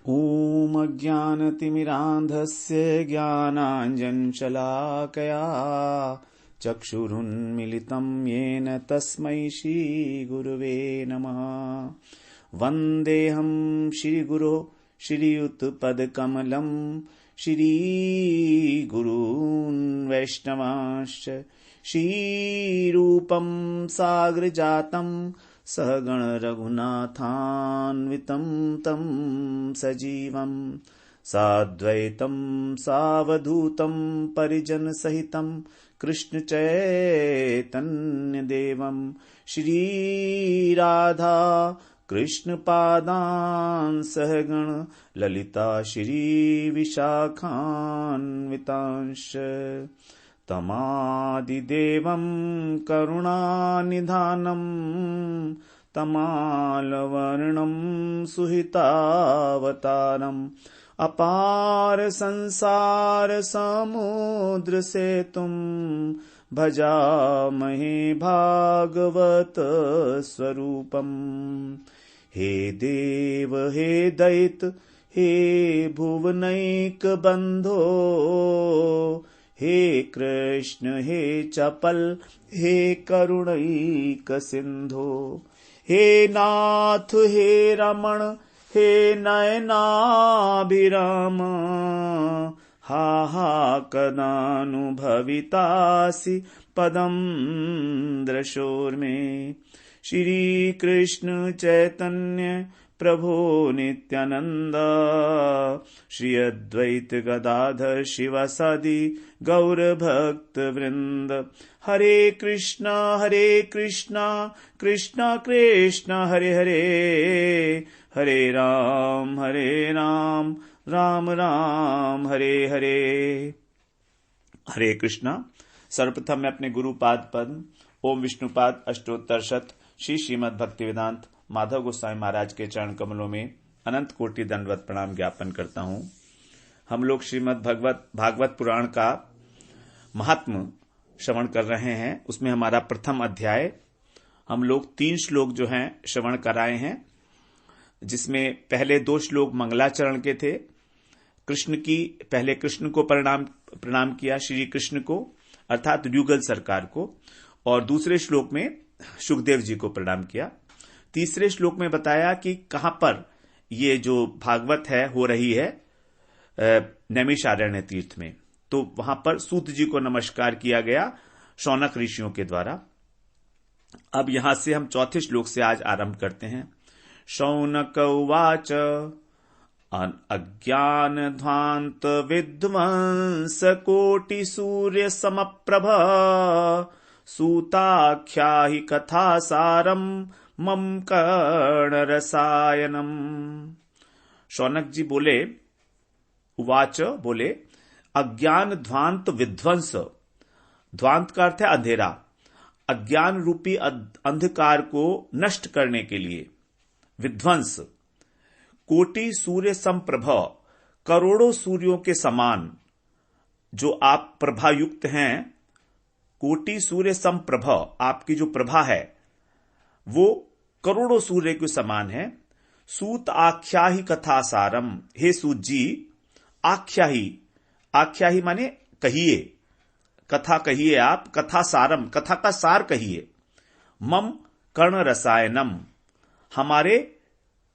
ॐ अज्ञानतिमिरान्धस्य ज्ञानाञ्जनशलाकया चक्षुरुन्मिलितं येन तस्मै श्रीगुरुवे नमः। वन्देऽहं श्रीगुरो श्रीयुतपदकमलं श्रीगुरून् वैष्णवांश्च श्रीरूपं साग्रजातं सहगण रघुनाथान्वितं तं सजीवं साद्वैतं सावधूतं परिजनसहितं कृष्ण चैतन्यदेवं श्रीराधा कृष्णपादान् सहगण ललिता श्रीविशाखान्वितांश्च तमादिदेवं करुणानिधानं तमालवर्णं सुहितावतारम् अपार संसार समुद्र सेतुं भजामहे भागवत स्वरूपम्। हे देव हे दैत हे भुवनैक बंधो हे कृष्ण हे चपल हे करुणैक सिंधो हे नाथ हे रमण हे नयनाभिराम हा हा कदानुभवितासि पदं दृशोर्मे। श्री कृष्ण चैतन्य प्रभो नित्यानंद श्री अद्वैत गदाधर शिवासादि गौर भक्त वृंद। हरे कृष्णा कृष्णा कृष्णा हरे हरे हरे राम राम राम हरे हरे। हरे कृष्णा। सर्वप्रथम मैं अपने गुरुपाद पद्म ओम विष्णुपाद अष्टोत्तर शत श्री श्रीमद् भक्तिवेदांत माधव गोस्वामी महाराज के चरण कमलों में अनंत कोटि दंडवत प्रणाम ज्ञापन करता हूं। हम लोग श्रीमद् भागवत पुराण का महात्म श्रवण कर रहे हैं। उसमें हमारा प्रथम अध्याय हम लोग 3 श्लोक जो हैं श्रवण कराए हैं, जिसमें पहले 2 श्लोक मंगलाचरण के थे। पहले कृष्ण को प्रणाम किया, श्री कृष्ण को अर्थात युगल सरकार को, और दूसरे श्लोक में सुखदेव जी को प्रणाम किया। तीसरे श्लोक में बताया कि कहां पर ये जो भागवत है हो रही है नैमिषारण्य तीर्थ में, तो वहां पर सूत जी को नमस्कार किया गया शौनक ऋषियों के द्वारा। अब यहां से हम चौथे श्लोक से आज आरंभ करते हैं। शौनक उवाच अज्ञान ध्वांत विध्वंस कोटि सूर्य समप्रभ सूताख्याहि कथा सारम मम कर्ण रसायनम। शौनक जी बोले, उवाच बोले, अज्ञान ध्वांत विध्वंस, ध्वांत का अर्थ है अंधेरा, अज्ञान रूपी अंधकार को नष्ट करने के लिए विध्वंस, कोटि सूर्य समप्रभ, करोड़ों सूर्यों के समान जो आप प्रभा युक्त हैं, कोटि सूर्य समप्रभ, आपकी जो प्रभा है वो करोड़ों सूर्य के समान है। सूत आख्याही कथा सारम, हे सूत जी आख्याही माने कहिए, कथा कहिए आप, कथा सारम कथा का सार कहिए। मम कर्ण रसायनम, हमारे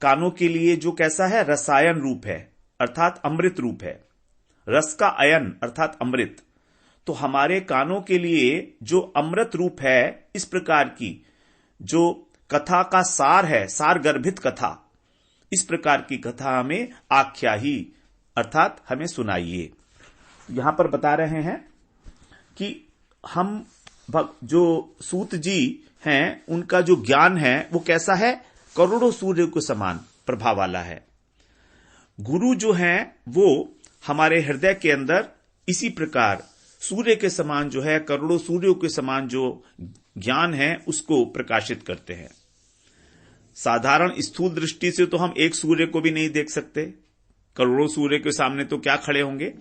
कानों के लिए जो कैसा है, रसायन रूप है अर्थात अमृत रूप है। रस का अयन अर्थात अमृत, तो हमारे कानों के लिए जो अमृत रूप है, इस प्रकार की जो कथा का सार है, सार गर्भित कथा, इस प्रकार की कथा हमें आख्याही अर्थात हमें सुनाइए। यहां पर बता रहे हैं कि हम जो सूत जी हैं उनका जो ज्ञान है वो कैसा है, करोड़ों सूर्य के समान प्रभाव वाला है। गुरु जो हैं वो हमारे हृदय के अंदर इसी प्रकार सूर्य के समान जो है, करोड़ों सूर्यों के समान जो ज्ञान है उसको प्रकाशित करते हैं। साधारण स्थूल दृष्टि से तो हम एक सूर्य को भी नहीं देख सकते, करोड़ों सूर्य के सामने तो क्या खड़े होंगे,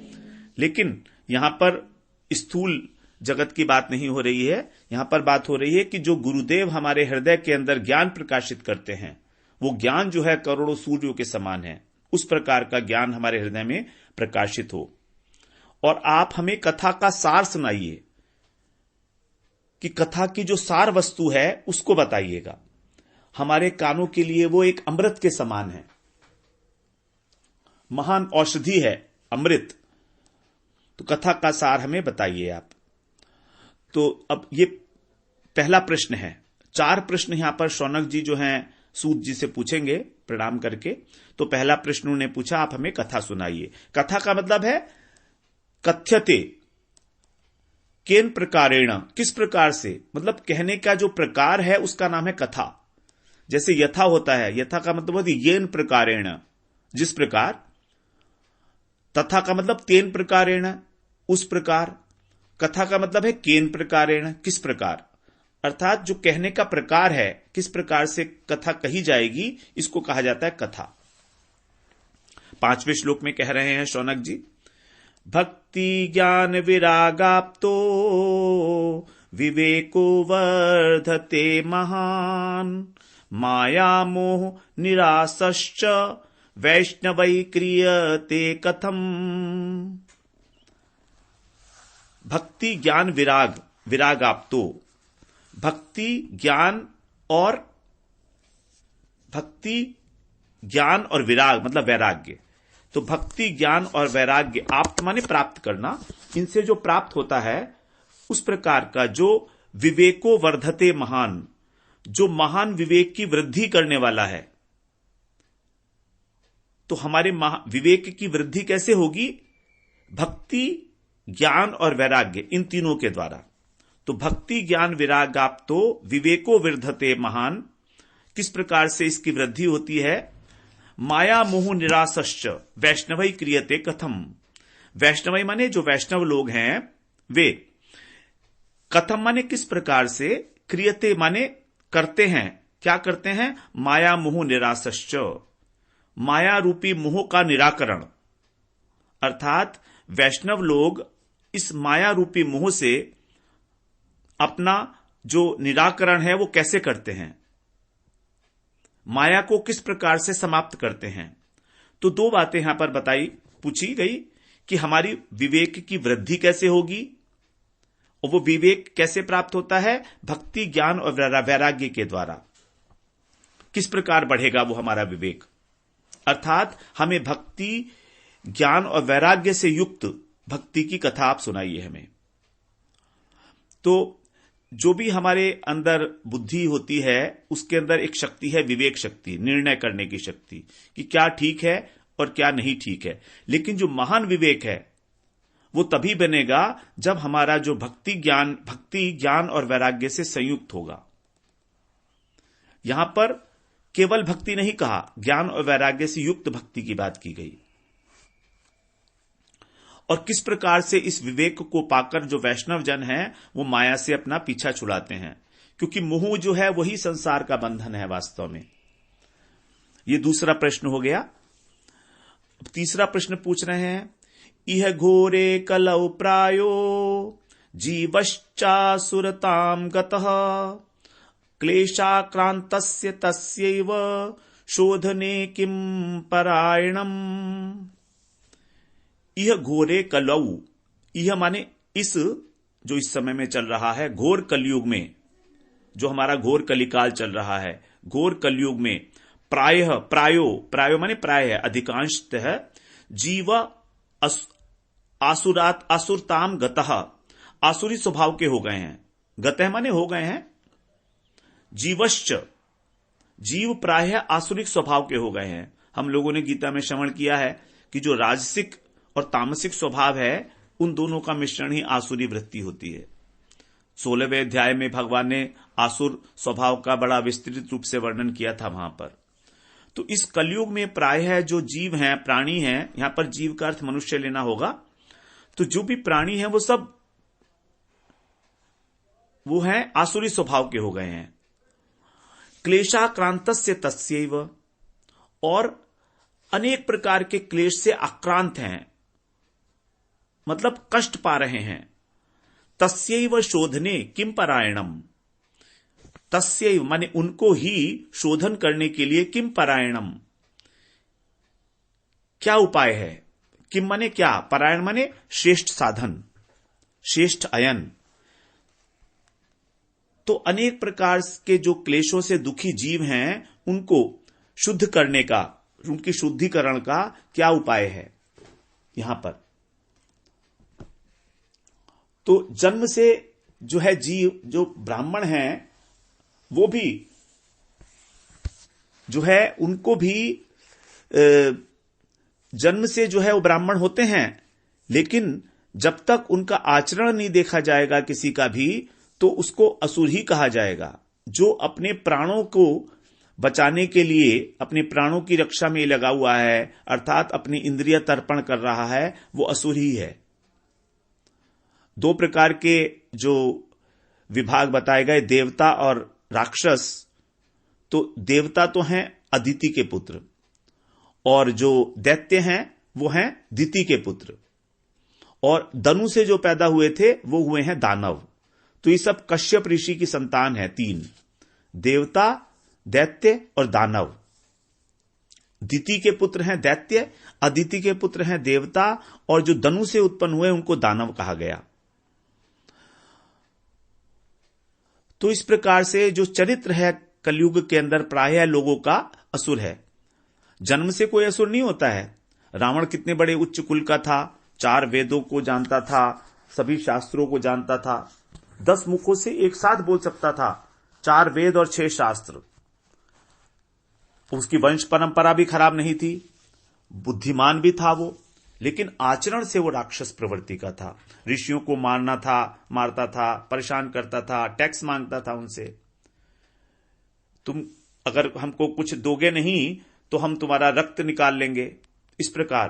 लेकिन यहां पर स्थूल जगत की बात नहीं हो रही है, यहां पर बात हो रही है कि जो गुरुदेव हमारे हृदय के अंदर ज्ञान प्रकाशित करते हैं, वो ज्ञान जो है करोड़ों सूर्यों के समान है। उस प्रकार का ज्ञान हमारे हृदय में प्रकाशित हो। और आप हमें कथा का सार सुनाइए कि कथा की जो सार वस्तु है उसको बताइएगा। हमारे कानों के लिए वो एक अमृत के समान है, महान औषधि है अमृत। तो कथा का सार हमें बताइए आप। तो अब ये पहला प्रश्न है। 4 प्रश्न यहां पर शौनक जी जो हैं सूत जी से पूछेंगे प्रणाम करके। तो पहला प्रश्न उन्होंने पूछा, आप हमें कथा सुनाइए। कथा का मतलब है कथ्यते केन प्रकारेण, किस प्रकार से, मतलब कहने का जो प्रकार है उसका नाम है कथा। जैसे यथा होता है, यथा का मतलब होता है येन प्रकारेण, जिस प्रकार। तथा का मतलब तेन प्रकारेण, उस प्रकार। कथा का मतलब है केन प्रकारेण, किस प्रकार। अर्थात जो कहने का प्रकार है, किस प्रकार से कथा कही जाएगी, इसको कहा जाता है कथा। 5वें श्लोक में कह रहे हैं शौनक जी, भक्ति ज्ञान विरागाप्तो विवेको वर्धते महान माया मोह निरासश्च वैष्णवै क्रियते कथम। भक्ति ज्ञान विराग, विरागाप्तो, भक्ति ज्ञान और विराग मतलब वैराग्य। तो भक्ति ज्ञान और वैराग्य, आप्त माने प्राप्त करना, इनसे जो प्राप्त होता है उस प्रकार का जो विवेको वर्धते महान, जो महान विवेक की वृद्धि करने वाला है। तो हमारे विवेक की वृद्धि कैसे होगी? भक्ति ज्ञान और वैराग्य, इन तीनों के द्वारा। तो भक्ति ज्ञान विरागाप्तो विवेको वर्धते महान, किस प्रकार से इसकी वृद्धि होती है? माया मोह निरासश्च वैष्णवै क्रियते कथम। वैष्णवै माने जो वैष्णव लोग हैं वे, कथम माने किस प्रकार से, क्रियते माने करते हैं। क्या करते हैं? माया मोह निरासश्च, माया रूपी मोह का निराकरण। अर्थात वैष्णव लोग इस माया रूपी मोह से अपना जो निराकरण है वो कैसे करते हैं, माया को किस प्रकार से समाप्त करते हैं। तो 2 बातें यहां पर पूछी गई कि हमारी विवेक की वृद्धि कैसे होगी, और वो विवेक कैसे प्राप्त होता है? भक्ति ज्ञान और वैराग्य के द्वारा। किस प्रकार बढ़ेगा वो हमारा विवेक? अर्थात हमें भक्ति ज्ञान और वैराग्य से युक्त भक्ति की कथा आप सुनाइए हमें। तो जो भी हमारे अंदर बुद्धि होती है उसके अंदर एक शक्ति है, विवेक शक्ति, निर्णय करने की शक्ति कि क्या ठीक है और क्या नहीं ठीक है। लेकिन जो महान विवेक है वो तभी बनेगा जब हमारा जो भक्ति ज्ञान और वैराग्य से संयुक्त होगा। यहां पर केवल भक्ति नहीं कहा, ज्ञान और वैराग्य से युक्त भक्ति की बात की गई। और किस प्रकार से इस विवेक को पाकर जो वैष्णव जन हैं वो माया से अपना पीछा छुड़ाते हैं, क्योंकि मोह जो है वही संसार का बंधन है वास्तव में। ये दूसरा प्रश्न हो गया। तीसरा प्रश्न पूछ रहे हैं, इह घोरे कलौ प्रायो जीवश्चासुरतां गतः क्लेशाक्रांतस्य तस्यैव शोधने किं परायणम्। यह घोरे कलौ, यह माने इस, जो इस समय में चल रहा है घोर कलयुग में, जो हमारा घोर कलिकाल चल रहा है, घोर कलयुग में प्रायो माने प्राय है, अधिकांशतः जीव आसुरताम गतः, आसुरी स्वभाव के हो गए हैं। गतः माने हो गए हैं। जीवश्च, जीव प्राय आसुरिक स्वभाव के हो गए हैं। हम लोगों ने गीता में श्रवण किया है कि जो राजसिक और तामसिक स्वभाव है उन दोनों का मिश्रण ही आसुरी वृत्ति होती है। 16वें अध्याय में भगवान ने आसुर स्वभाव का बड़ा विस्तृत रूप से वर्णन किया था वहां पर। तो इस कलयुग में प्रायः जो जीव हैं, प्राणी हैं, यहां पर जीव का अर्थ मनुष्य लेना होगा। तो जो भी प्राणी हैं वो सब वो हैं आसुरी स्वभाव के हो गए हैं। क्लेशाक्रांतस्य तस्यैव, और अनेक प्रकार के क्लेश से आक्रांत हैं, मतलब कष्ट पा रहे हैं। तस्यैव शोधने किम परायणम, तस्यैव माने उनको ही शोधन करने के लिए किम परायणम, क्या उपाय है? किम माने क्या, परायण माने श्रेष्ठ साधन, श्रेष्ठ अयन। तो अनेक प्रकार के जो क्लेशों से दुखी जीव हैं उनको शुद्ध करने का, उनकी शुद्धिकरण का क्या उपाय है यहां पर? तो जन्म से जो है जीव, जो ब्राह्मण हैं वो भी जो है, उनको भी जन्म से जो है वो ब्राह्मण होते हैं, लेकिन जब तक उनका आचरण नहीं देखा जाएगा किसी का भी, तो उसको असुर ही कहा जाएगा। जो अपने प्राणों को बचाने के लिए, अपने प्राणों की रक्षा में लगा हुआ है, अर्थात अपनी इंद्रिय तर्पण कर रहा है, वो असुर ही है। दो प्रकार के जो विभाग बताए गए, देवता और राक्षस। तो देवता तो हैं अदिति के पुत्र, और जो दैत्य हैं वो हैं दिति के पुत्र, और दनु से जो पैदा हुए थे वो हुए हैं दानव। तो ये सब कश्यप ऋषि की संतान है, तीन, देवता, दैत्य और दानव। दिति के पुत्र हैं दैत्य, अदिति के पुत्र हैं देवता, और जो दनु से उत्पन्न हुए उनको दानव कहा गया। तो इस प्रकार से जो चरित्र है कलयुग के अंदर प्रायः लोगों का असुर है। जन्म से कोई असुर नहीं होता है। रावण कितने बड़े उच्च कुल का था, 4 वेदों को जानता था, सभी शास्त्रों को जानता था, 10 मुखों से एक साथ बोल सकता था, 4 वेद और 6 शास्त्र। उसकी वंश परंपरा भी खराब नहीं थी, बुद्धिमान भी था वो, लेकिन आचरण से वो राक्षस प्रवृत्ति का था। ऋषियों को मारता था, परेशान करता था, टैक्स मांगता था उनसे। तुम अगर हमको कुछ दोगे नहीं तो हम तुम्हारा रक्त निकाल लेंगे, इस प्रकार।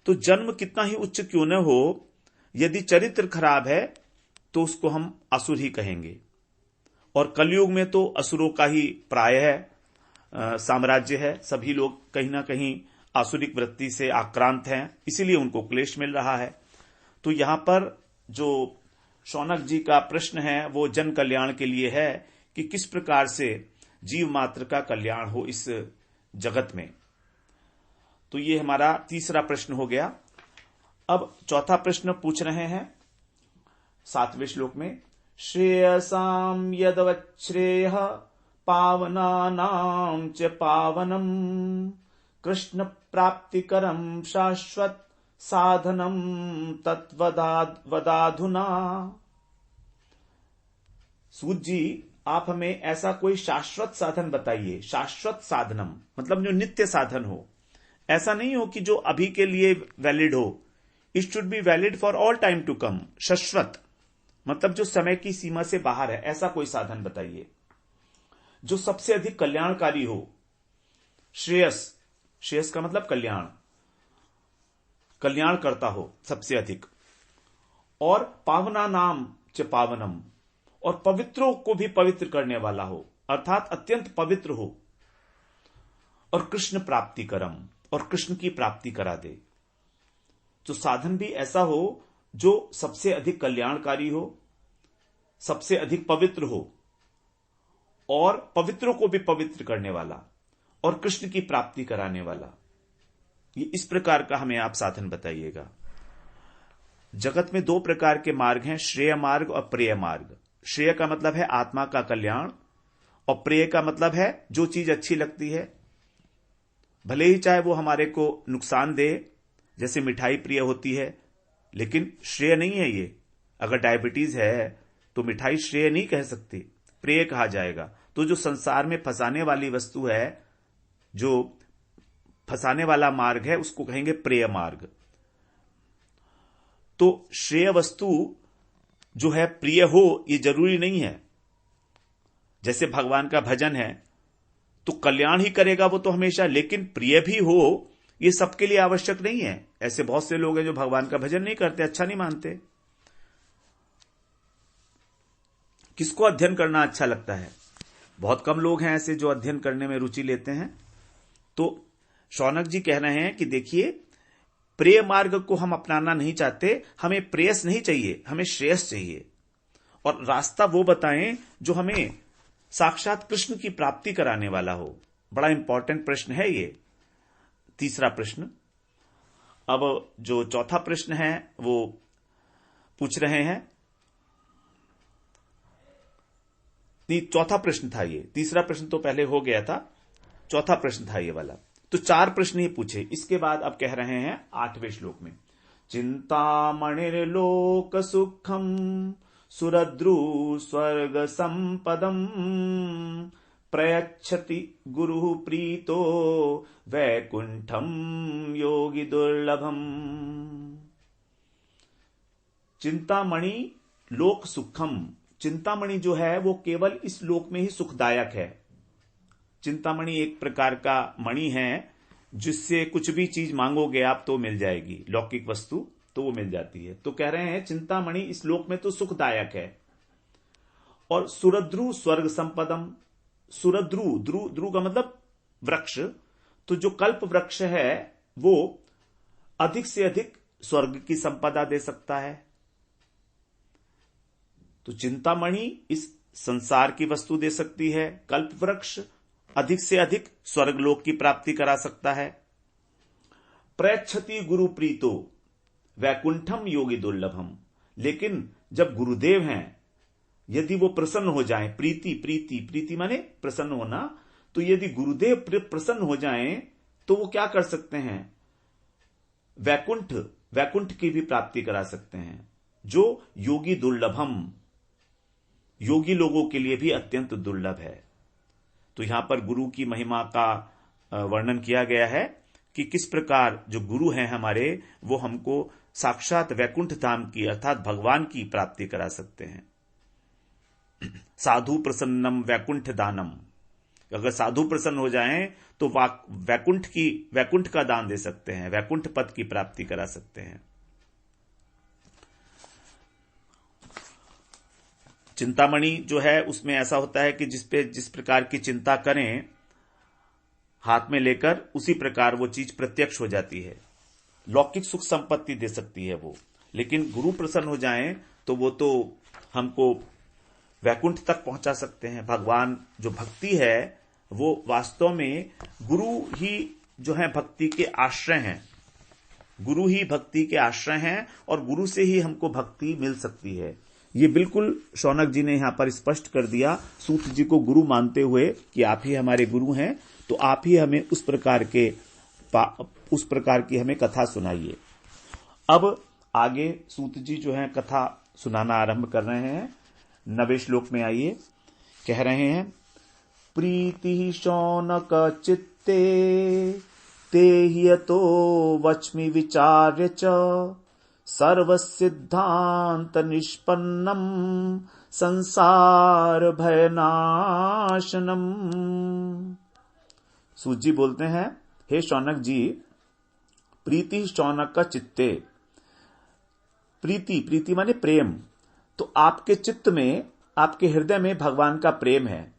तो जन्म कितना ही उच्च क्यों न हो, यदि चरित्र खराब है तो उसको हम असुर ही कहेंगे। और कलयुग में तो असुरों का ही प्राय है साम्राज्य है। सभी लोग कहीं ना कहीं आसुरिक वृत्ति से आक्रांत हैं, इसीलिए उनको क्लेश मिल रहा है। तो यहां पर जो शौनक जी का प्रश्न है वो जन कल्याण के लिए है कि किस प्रकार से जीव मात्र का कल्याण हो इस जगत में। तो ये हमारा तीसरा प्रश्न हो गया। अब चौथा प्रश्न पूछ रहे हैं 7वें श्लोक में, श्रेयसाम यदवच्छ्रेयः पावनानां च पावनम कृष्ण प्राप्तिकरम शाश्वत साधनम तत्वदाधुना। सूत जी, आप हमें ऐसा कोई शाश्वत साधन बताइए। शाश्वत साधनम मतलब जो नित्य साधन हो, ऐसा नहीं हो कि जो अभी के लिए वैलिड हो। It should be valid for all time to come. शाश्वत मतलब जो समय की सीमा से बाहर है, ऐसा कोई साधन बताइए जो सबसे अधिक कल्याणकारी हो। श्रेयस, श्रेयस का मतलब कल्याण, कल्याण करता हो सबसे अधिक। और पावना नाम च पावनम, और पवित्रों को भी पवित्र करने वाला हो, अर्थात अत्यंत पवित्र हो। और कृष्ण प्राप्ति करम, और कृष्ण की प्राप्ति करा दे। तो साधन भी ऐसा हो जो सबसे अधिक कल्याणकारी हो, सबसे अधिक पवित्र हो, और पवित्रों को भी पवित्र करने वाला, और कृष्ण की प्राप्ति कराने वाला। ये इस प्रकार का हमें आप साधन बताइएगा। जगत में 2 प्रकार के मार्ग हैं, श्रेय मार्ग और प्रेय मार्ग। श्रेय का मतलब है आत्मा का कल्याण, और प्रेय का मतलब है जो चीज अच्छी लगती है, भले ही चाहे वो हमारे को नुकसान दे। जैसे मिठाई प्रिय होती है, लेकिन श्रेय नहीं है ये। अगर डायबिटीज है तो मिठाई श्रेय नहीं कह सकती, प्रेय कहा जाएगा। तो जो संसार में फंसाने वाली वस्तु है, जो फंसाने वाला मार्ग है, उसको कहेंगे प्रेय मार्ग। तो श्रेय वस्तु जो है प्रिय हो, ये जरूरी नहीं है। जैसे भगवान का भजन है तो कल्याण ही करेगा वो तो हमेशा, लेकिन प्रिय भी हो ये सबके लिए आवश्यक नहीं है। ऐसे बहुत से लोग हैं जो भगवान का भजन नहीं करते, अच्छा नहीं मानते। किसको अध्ययन करना अच्छा लगता है? बहुत कम लोग हैं ऐसे जो अध्ययन करने में रुचि लेते हैं। तो शौनक जी कह रहे हैं कि देखिए, प्रेय मार्ग को हम अपनाना नहीं चाहते, हमें प्रेयस नहीं चाहिए, हमें श्रेयस चाहिए। और रास्ता वो बताएं जो हमें साक्षात कृष्ण की प्राप्ति कराने वाला हो। बड़ा इंपॉर्टेंट प्रश्न है ये तीसरा प्रश्न। अब जो चौथा प्रश्न है वो पूछ रहे हैं, चौथा प्रश्न था ये, तीसरा प्रश्न तो पहले हो गया था, चौथा प्रश्न था ये वाला। तो 4 प्रश्न ही पूछे। इसके बाद अब कह रहे हैं 8वें श्लोक में, चिंतामणिर्लोक सुखम सुरद्रु स्वर्ग संपदम प्रयच्छति गुरु प्रीतो वैकुंठम योगी दुर्लभम। चिंतामणि लोक सुखम, चिंतामणि जो है वो केवल इस लोक में ही सुखदायक है। चिंतामणि एक प्रकार का मणि है जिससे कुछ भी चीज मांगोगे आप तो मिल जाएगी, लौकिक वस्तु तो वो मिल जाती है। तो कह रहे हैं चिंतामणि इस लोक में तो सुखदायक है। और सुरद्रु स्वर्ग संपदम, सुरद्रु, द्रु का मतलब वृक्ष, तो जो कल्प वृक्ष है वो अधिक से अधिक स्वर्ग की संपदा दे सकता है। तो चिंतामणि इस संसार की वस्तु दे सकती है, कल्प वृक्ष अधिक से अधिक स्वर्गलोक की प्राप्ति करा सकता है। प्रयच्छति गुरु प्रीतो वैकुंठम योगी दुर्लभम, लेकिन जब गुरुदेव हैं यदि वो प्रसन्न हो जाएं, प्रीति प्रीति प्रीति माने प्रसन्न होना, तो यदि गुरुदेव प्रसन्न हो जाएं तो वो क्या कर सकते हैं, वैकुंठ, वैकुंठ की भी प्राप्ति करा सकते हैं, जो योगी दुर्लभम, योगी लोगों के लिए भी अत्यंत दुर्लभ है। तो यहां पर गुरु की महिमा का वर्णन किया गया है कि किस प्रकार जो गुरु हैं हमारे वो हमको साक्षात वैकुंठ धाम की अर्थात भगवान की प्राप्ति करा सकते हैं। साधु प्रसन्नम वैकुंठ दानम, अगर साधु प्रसन्न हो जाएं तो वैकुंठ का दान दे सकते हैं, वैकुंठ पद की प्राप्ति करा सकते हैं। चिंतामणि जो है उसमें ऐसा होता है कि जिस प्रकार की चिंता करें हाथ में लेकर उसी प्रकार वो चीज प्रत्यक्ष हो जाती है। लौकिक सुख संपत्ति दे सकती है वो, लेकिन गुरु प्रसन्न हो जाएं तो वो तो हमको वैकुंठ तक पहुंचा सकते हैं। भगवान जो भक्ति है वो वास्तव में गुरु ही जो है भक्ति के आश्रय हैं, गुरु ही भक्ति के आश्रय हैं और गुरु से ही हमको भक्ति मिल सकती है। ये बिल्कुल शौनक जी ने यहां पर स्पष्ट कर दिया, सूत जी को गुरु मानते हुए कि आप ही हमारे गुरु हैं, तो आप ही हमें उस प्रकार की हमें कथा सुनाइए। अब आगे सूत जी जो है कथा सुनाना आरंभ कर रहे हैं। 9वें श्लोक में आइए, कह रहे हैं, प्रीति शौनक चित्ते ते हियतो वच्मि विचार्य च सर्व सिद्धांत निष्पन्नम संसार भयनाशनम। सूत जी बोलते हैं, हे शौनक जी, प्रीति शौनक का चित्ते, प्रीति, प्रीति माने प्रेम, तो आपके चित्त में, आपके हृदय में भगवान का प्रेम है।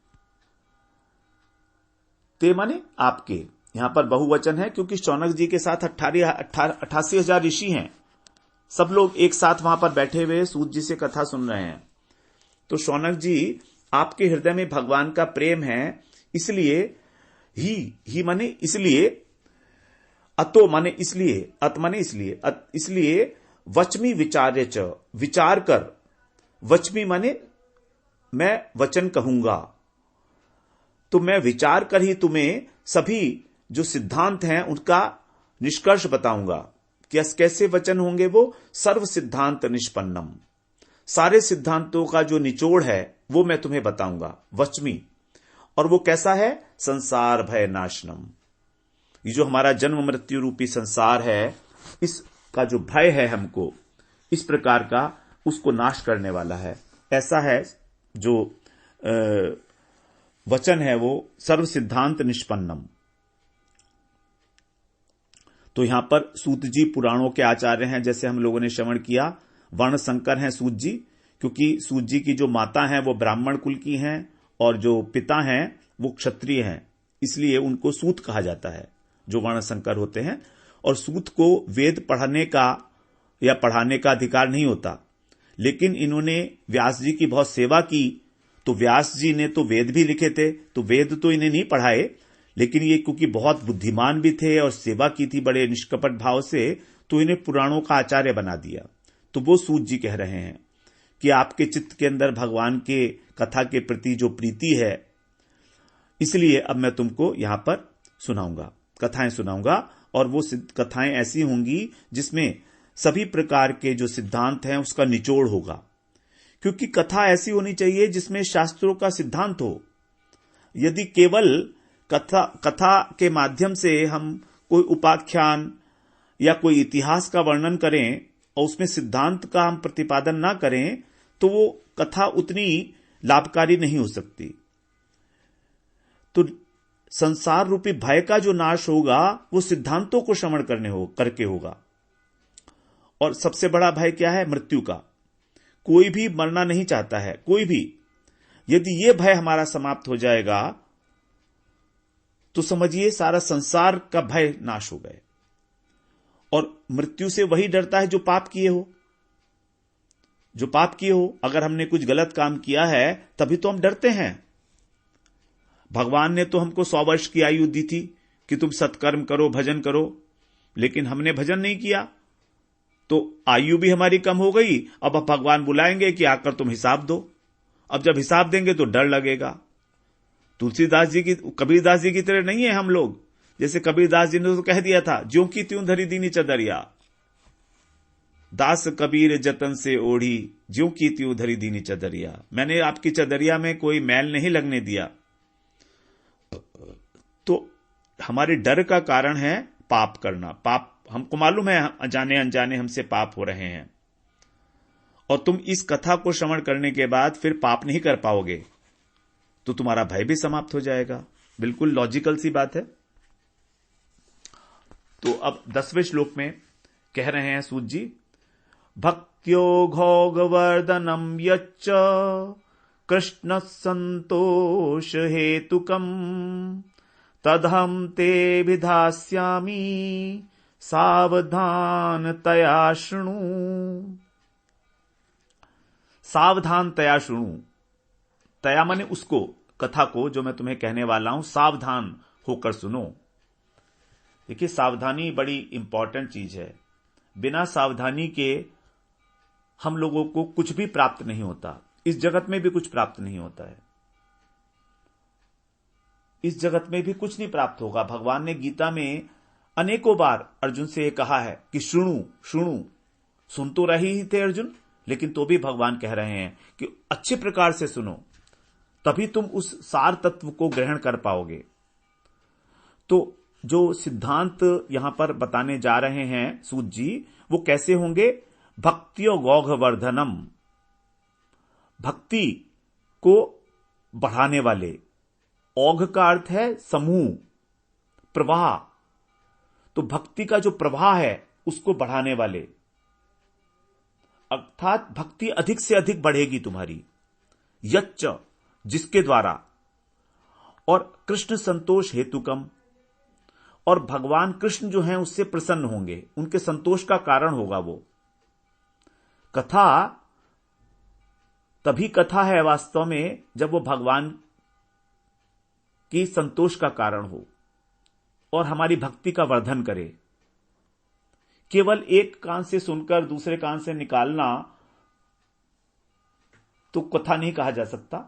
ते माने आपके, यहां पर बहुवचन है क्योंकि शौनक जी के साथ 88,000 ऋषि हैं, सब लोग एक साथ वहां पर बैठे हुए सूत जी से कथा सुन रहे हैं। तो शौनक जी आपके हृदय में भगवान का प्रेम है, इसलिए ही माने इसलिए, अतो माने इसलिए, अत माने इसलिए, इसलिए वचमी विचार्य च, विचार कर, वचमी माने मैं वचन कहूंगा, तो मैं विचार कर ही तुम्हें सभी जो सिद्धांत हैं उनका निष्कर्ष बताऊंगा। कैसे वचन होंगे वो, सर्व सिद्धांत निष्पन्नम, सारे सिद्धांतों का जो निचोड़ है वो मैं तुम्हें बताऊंगा, वचमी। और वो कैसा है, संसार भय नाशनम, ये जो हमारा जन्म मृत्यु रूपी संसार है इसका जो भय है हमको, इस प्रकार का उसको नाश करने वाला है। ऐसा है जो वचन है वो सर्व सिद्धांत निष्पन्नम। तो यहां पर सूत जी पुराणों के आचार्य हैं, जैसे हम लोगों ने श्रवण किया, वर्ण संकर हैं सूत जी, क्योंकि सूत जी की जो माता हैं वो ब्राह्मण कुल की हैं और जो पिता हैं वो क्षत्रिय हैं, इसलिए उनको सूत कहा जाता है, जो वर्ण संकर होते हैं। और सूत को वेद पढ़ने का या पढ़ाने का अधिकार नहीं होता, लेकिन इन्होंने व्यास जी की बहुत सेवा की, तो व्यास जी ने तो वेद भी लिखे थे, तो वेद तो इन्हें नहीं पढ़ाए, लेकिन ये क्योंकि बहुत बुद्धिमान भी थे और सेवा की थी बड़े निष्कपट भाव से, तो इन्हें पुराणों का आचार्य बना दिया। तो वो सूत जी कह रहे हैं कि आपके चित्त के अंदर भगवान के कथा के प्रति जो प्रीति है, इसलिए अब मैं तुमको यहां पर सुनाऊंगा, कथाएं सुनाऊंगा। और वो कथाएं ऐसी होंगी जिसमें सभी प्रकार के जो सिद्धांत हैं उसका निचोड़ होगा, क्योंकि कथा ऐसी होनी चाहिए जिसमें शास्त्रों का सिद्धांत हो। यदि केवल कथा के माध्यम से हम कोई उपाख्यान या कोई इतिहास का वर्णन करें और उसमें सिद्धांत का हम प्रतिपादन ना करें, तो वो कथा उतनी लाभकारी नहीं हो सकती। तो संसार रूपी भय का जो नाश होगा वो सिद्धांतों को श्रवण करके होगा। और सबसे बड़ा भय क्या है? मृत्यु का। कोई भी मरना नहीं चाहता है, कोई भी। यदि ये भय हमारा समाप्त हो जाएगा तो समझिए सारा संसार का भय नाश हो गए। और मृत्यु से वही डरता है जो पाप किए हो, जो पाप किए हो। अगर हमने कुछ गलत काम किया है तभी तो हम डरते हैं। भगवान ने तो हमको 100 वर्ष की आयु दी थी कि तुम सत्कर्म करो, भजन करो, लेकिन हमने भजन नहीं किया तो आयु भी हमारी कम हो गई। अब भगवान बुलाएंगे कि आकर तुम हिसाब दो। अब जब हिसाब देंगे तो डर लगेगा। तुलसीदास जी की, कबीरदास जी की तरह नहीं है हम लोग। जैसे कबीरदास जी ने तो कह दिया था, ज्यों की त्यों धरी दीनी चदरिया, दास कबीर जतन से ओढ़ी, ज्यों की त्यों धरी दीनी चदरिया। मैंने आपकी चदरिया में कोई मैल नहीं लगने दिया। तो हमारे डर का कारण है पाप करना। पाप हमको मालूम है, अनजाने अनजाने हमसे पाप हो रहे हैं। और तुम इस कथा को श्रवण करने के बाद फिर पाप नहीं कर पाओगे, तो तुम्हारा भय भी समाप्त हो जाएगा। बिल्कुल लॉजिकल सी बात है। तो अब 10वें श्लोक में कह रहे हैं सूत जी, भक्त्यो घोगवर्धनम यच्च कृष्ण संतोष हेतुकम तदहम ते विधास्यामि सावधानतया शृणु। सावधानतया शृणु, तया माने उसको, कथा को जो मैं तुम्हें कहने वाला हूं, सावधान होकर सुनो। देखिए, सावधानी बड़ी इंपॉर्टेंट चीज है। बिना सावधानी के हम लोगों को कुछ भी प्राप्त नहीं होता। इस जगत में भी कुछ प्राप्त नहीं होता है। इस जगत में भी कुछ नहीं प्राप्त होगा। भगवान ने गीता में अनेकों बार अर्जुन से यह कहा है कि शुणु शुणु। सुन तो रहे ही थे अर्जुन, लेकिन तो भी भगवान कह रहे हैं कि अच्छे प्रकार से सुनो, तभी तुम उस सार तत्व को ग्रहण कर पाओगे। तो जो सिद्धांत यहां पर बताने जा रहे हैं सूत जी, वो कैसे होंगे? भक्त्यो गौघवर्धनम, भक्ति को बढ़ाने वाले। औघ का अर्थ है समूह, प्रवाह। तो भक्ति का जो प्रवाह है उसको बढ़ाने वाले, अर्थात भक्ति अधिक से अधिक बढ़ेगी तुम्हारी। यच्च, जिसके द्वारा, और कृष्ण संतोष हेतुकम, और भगवान कृष्ण जो हैं उससे प्रसन्न होंगे, उनके संतोष का कारण होगा वो। कथा तभी कथा है वास्तव में जब वो भगवान की संतोष का कारण हो और हमारी भक्ति का वर्धन करे। केवल एक कान से सुनकर दूसरे कान से निकालना तो कथा नहीं कहा जा सकता।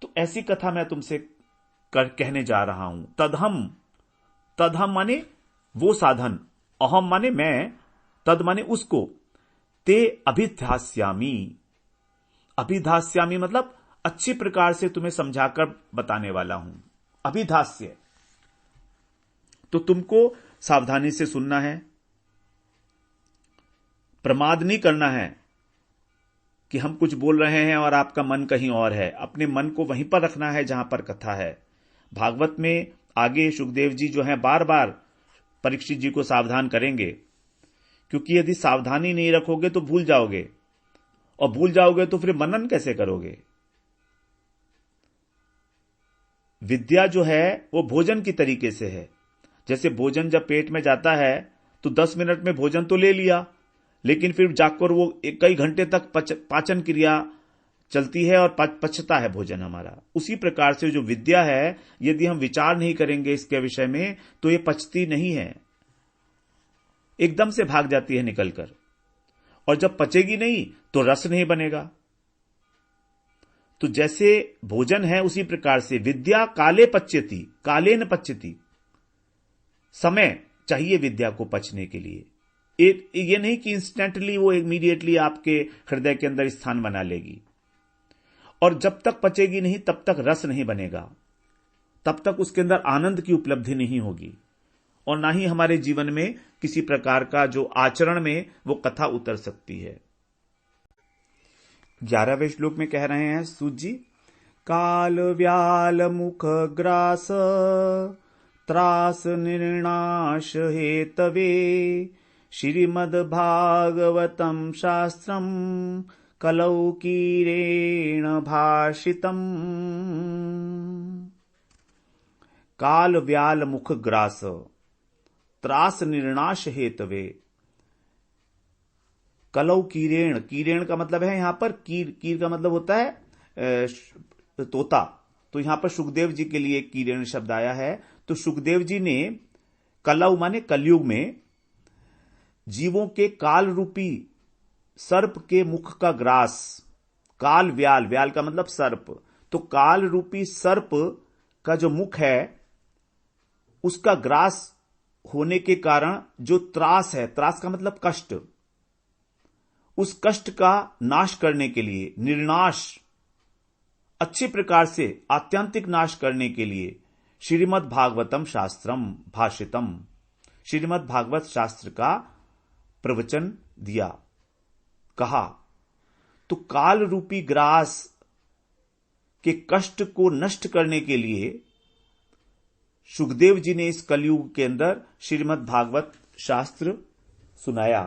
तो ऐसी कथा मैं तुमसे कहने जा रहा हूं। तदहम माने वो साधन, अहम माने मैं, तद माने उसको, ते अभिधास्यामी। अभिधास्यामी मतलब अच्छी प्रकार से तुम्हें समझाकर बताने वाला हूं। अभिधास्य, तो तुमको सावधानी से सुनना है, प्रमाद नहीं करना है कि हम कुछ बोल रहे हैं और आपका मन कहीं और है। अपने मन को वहीं पर रखना है जहां पर कथा है। भागवत में आगे सुखदेव जी जो हैं बार बार परीक्षित जी को सावधान करेंगे, क्योंकि यदि सावधानी नहीं रखोगे तो भूल जाओगे, और भूल जाओगे तो फिर मनन कैसे करोगे। विद्या जो है वो भोजन की तरीके से है। जैसे भोजन जब पेट में जाता है तो 10 मिनट में भोजन तो ले लिया, लेकिन फिर जाकर वो कई घंटे तक पाचन क्रिया चलती है और पचता है भोजन हमारा। उसी प्रकार से जो विद्या है, यदि हम विचार नहीं करेंगे इसके विषय में तो ये पचती नहीं है, एकदम से भाग जाती है निकलकर। और जब पचेगी नहीं तो रस नहीं बनेगा। तो जैसे भोजन है उसी प्रकार से विद्या काले पच्यति, काले न पच्यति। समय चाहिए विद्या को पचने के लिए। ये नहीं कि इंस्टेंटली वो इमीडिएटली आपके हृदय के अंदर स्थान बना लेगी। और जब तक पचेगी नहीं तब तक रस नहीं बनेगा, तब तक उसके अंदर आनंद की उपलब्धि नहीं होगी, और ना ही हमारे जीवन में किसी प्रकार का जो आचरण में वो कथा उतर सकती है। 11वें श्लोक में कह रहे हैं सूत जी, काल व्याल मुख ग्रास त्रास निर्णाश हेतवे श्रीमद् भागवतम शास्त्रम कलौ कीरेण भाषितम। काल व्याल मुख ग्रास त्रास निर्णाश हेतवे कलौ कीरेण। कीरेण का मतलब है यहां पर कीर का मतलब होता है तोता। तो यहां पर सुखदेव जी के लिए कीरेण शब्द आया है। तो सुखदेव जी ने कलौ माने कलयुग में जीवों के काल रूपी सर्प के मुख का ग्रास, काल व्याल, व्याल का मतलब सर्प, तो काल रूपी सर्प का जो मुख है उसका ग्रास होने के कारण जो त्रास है, त्रास का मतलब कष्ट, उस कष्ट का नाश करने के लिए, निर्नाश, अच्छे प्रकार से आत्यंतिक नाश करने के लिए श्रीमद् भागवतम शास्त्रम भाषितम, श्रीमद् भागवत शास्त्र का प्रवचन दिया, कहा। तो काल रूपी ग्रास के कष्ट को नष्ट करने के लिए सुखदेव जी ने इस कलयुग के अंदर श्रीमद् भागवत शास्त्र सुनाया,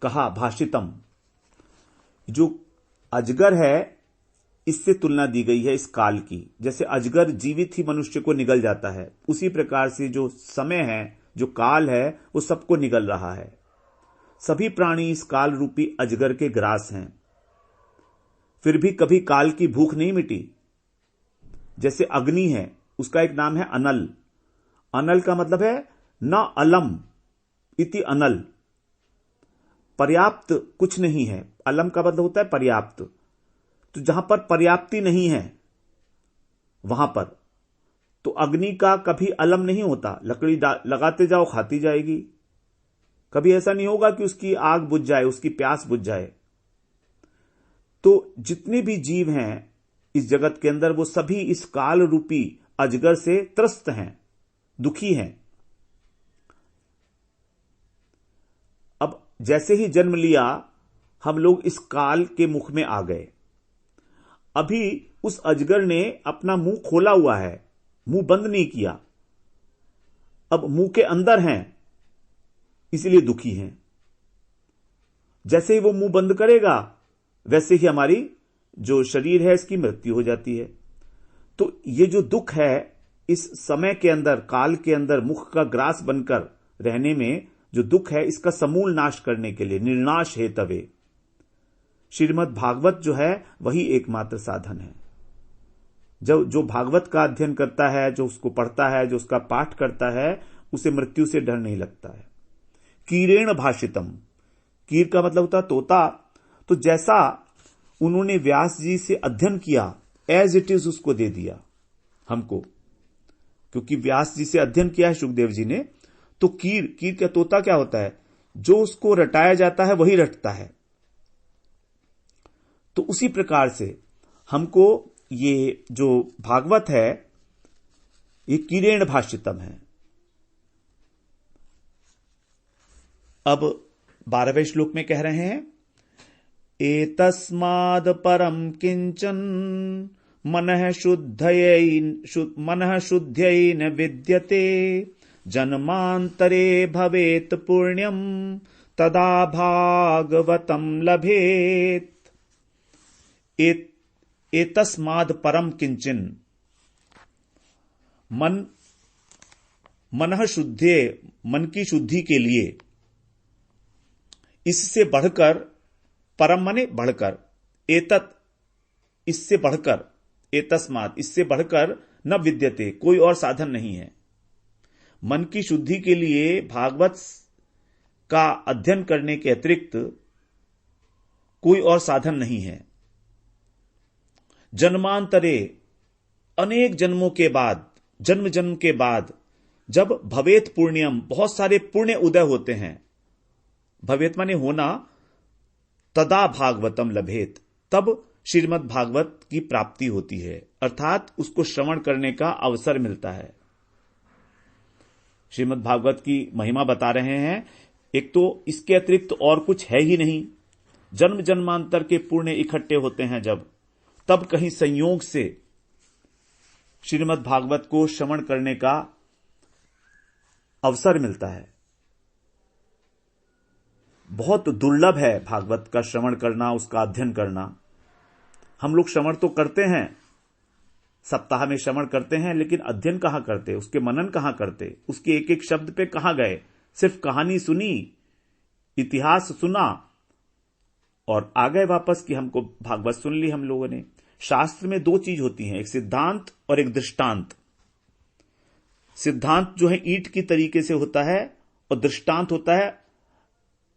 कहा, भाषितम। जो अजगर है इससे तुलना दी गई है इस काल की। जैसे अजगर जीवित ही मनुष्य को निगल जाता है, उसी प्रकार से जो समय है, जो काल है, वो सबको निगल रहा है। सभी प्राणी इस काल रूपी अजगर के ग्रास हैं, फिर भी कभी काल की भूख नहीं मिटी। जैसे अग्नि है, उसका एक नाम है अनल। अनल का मतलब है न अलम इति अनल, पर्याप्त कुछ नहीं है। अलम का मतलब होता है पर्याप्त। तो जहां पर पर्याप्ति नहीं है वहां पर तो अग्नि का कभी अलम नहीं होता। लकड़ी लगाते जाओ खाती जाएगी, कभी ऐसा नहीं होगा कि उसकी आग बुझ जाए, उसकी प्यास बुझ जाए। तो जितने भी जीव हैं इस जगत के अंदर वो सभी इस काल रूपी अजगर से त्रस्त हैं, दुखी हैं। अब जैसे ही जन्म लिया हम लोग इस काल के मुख में आ गए। अभी उस अजगर ने अपना मुंह खोला हुआ है, मुंह बंद नहीं किया। अब मुंह के अंदर हैं, इसलिए दुखी हैं। जैसे ही वो मुंह बंद करेगा वैसे ही हमारी जो शरीर है इसकी मृत्यु हो जाती है। तो ये जो दुख है इस समय के अंदर, काल के अंदर मुख का ग्रास बनकर रहने में जो दुख है, इसका समूल नाश करने के लिए निर्नाश हेतवे श्रीमद् भागवत जो है वही एकमात्र साधन है। जो भागवत का अध्ययन करता है, जो उसको पढ़ता है, जो उसका पाठ करता है, उसे मृत्यु से डर नहीं लगता है। कीरेण भाषितम, कीर का मतलब होता है तोता। तो जैसा उन्होंने व्यास जी से अध्ययन किया एज इट इज उसको दे दिया हमको, क्योंकि व्यास जी से अध्ययन किया है सुखदेव जी ने। तो कीर का तोता क्या होता है, जो उसको रटाया जाता है वही रटता है। तो उसी प्रकार से हमको ये जो भागवत है ये कीरेण भाषितम है। अब 12वें श्लोक में कह रहे हैं, एतस्माद् परम किंचन मनः शुद्धयै न विद्यते जन्मांतरे भवेत् पुण्यम तदा भागवतम लभेत। एतस्माद् परम किंचन, मनः शुद्धे, मन की शुद्धि के लिए इससे बढ़कर परम माने बढ़कर, एतत् इससे बढ़कर, एतस्मात् इससे बढ़कर, न विद्यते कोई और साधन नहीं है। मन की शुद्धि के लिए भागवत का अध्ययन करने के अतिरिक्त कोई और साधन नहीं है। जन्मांतरे, अनेक जन्मों के बाद, जन्म जन्म के बाद जब भवेत पुण्यम, बहुत सारे पुण्य उदय होते हैं, भवेत माने होना, तदा भागवतम लभेत, तब श्रीमद् भागवत की प्राप्ति होती है, अर्थात उसको श्रवण करने का अवसर मिलता है। श्रीमद् भागवत की महिमा बता रहे हैं। एक तो इसके अतिरिक्त और कुछ है ही नहीं। जन्म जन्मांतर के पुण्य इकट्ठे होते हैं जब, तब कहीं संयोग से श्रीमद् भागवत को श्रवण करने का अवसर मिलता है। बहुत दुर्लभ है भागवत का श्रवण करना, उसका अध्ययन करना। हम लोग श्रवण तो करते हैं, सप्ताह में श्रवण करते हैं, लेकिन अध्ययन कहां करते, उसके मनन कहां करते, उसके एक एक शब्द पे कहां गए। सिर्फ कहानी सुनी, इतिहास सुना और आ गए वापस कि हमको भागवत सुन ली हम लोगों ने। शास्त्र में दो चीज होती हैं, एक सिद्धांत और एक दृष्टांत। सिद्धांत जो है ईंट की तरीके से होता है और दृष्टांत होता है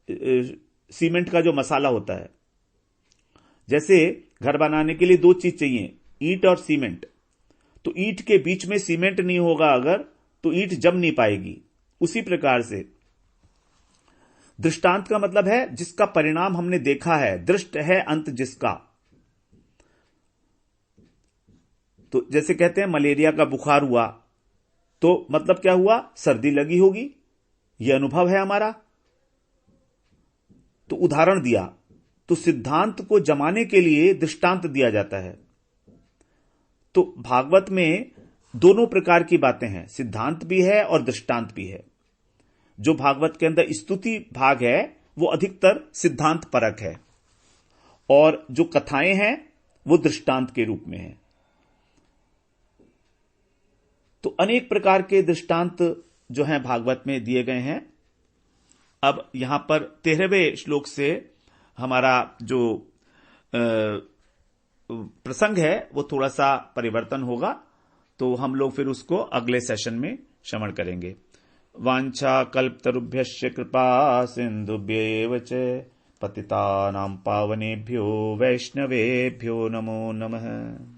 सीमेंट का जो मसाला होता है। जैसे घर बनाने के लिए दो चीज चाहिए, ईंट और सीमेंट। तो ईंट के बीच में सीमेंट नहीं होगा अगर, तो ईंट जम नहीं पाएगी। उसी प्रकार से दृष्टांत का मतलब है जिसका परिणाम हमने देखा है, दृष्ट है अंत जिसका। तो जैसे कहते हैं मलेरिया का बुखार हुआ, तो मतलब क्या हुआ, सर्दी लगी होगी, यह अनुभव है हमारा। तो उदाहरण दिया। तो सिद्धांत को जमाने के लिए दृष्टांत दिया जाता है। तो भागवत में दोनों प्रकार की बातें हैं, सिद्धांत भी है और दृष्टांत भी है। जो भागवत के अंदर स्तुति भाग है वो अधिकतर सिद्धांत परक है, और जो कथाएं हैं वो दृष्टांत के रूप में है। तो अनेक प्रकार के दृष्टांत जो हैं भागवत में दिए गए हैं। अब यहां पर 13वें श्लोक से हमारा जो प्रसंग है वो थोड़ा सा परिवर्तन होगा, तो हम लोग फिर उसको अगले सेशन में श्रवण करेंगे। वांछा कल्पतरुभ्यश्च कृपा सिंधुभ्येव च पतितानां पावनेभ्यो वैष्णवेभ्यो नमो नमः।